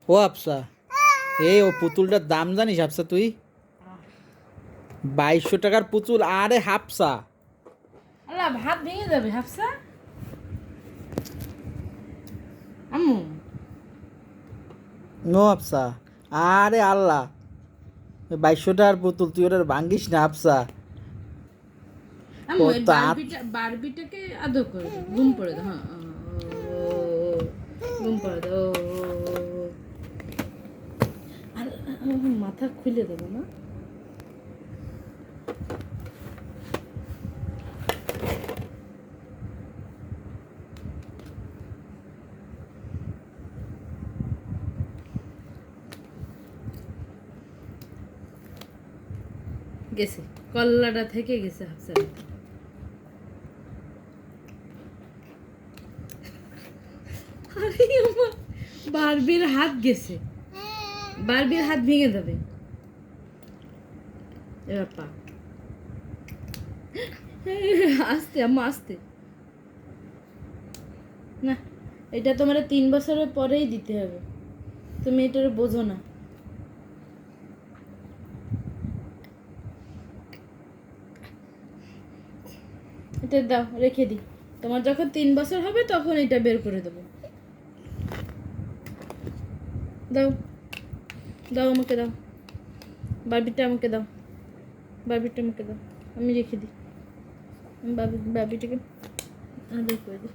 ও আফসা, এই ও পুতুলটার দাম জানিস হাফসা তুই? 2200 টাকার পুতুল। আরে হাফসা, আল্লাহ ভাত ভেঙে যাবে হাফসা। আম্মু নো হাফসা। আরে আল্লাহ, 2200 টাকার পুতুল তুই ওটার ভাঙ্গিস না হাফসা। ও আম্মু এই তো বারবিটাকে আদর করে দাও, ঘুম পড়ে দাও। হ্যাঁ ঘুম পড়ে দাও। আর মাথা খুলে দেবো না। গেছে, কল্লাটা থেকে গেছে হাফসার। আরে আমার বারবির হাত গেছে, বারবির হাত ভেঙে যাবে। এবার পা আস্তে আম্মু আস্তে। না, এটা তোমার 3 বছরের পরেই দিতে হবে, তুমি এটার বোঝো না। এটা দাও, রেখে দিই। তোমার যখন 3 বছর হবে তখন এটা বের করে দেবো। দাও, দাও আমাকে দাও, বারবিটা আমাকে দাও, বারবিটা আমাকে দাও, আমি রেখে দিই। বাবিটাকে আদর করে দিই।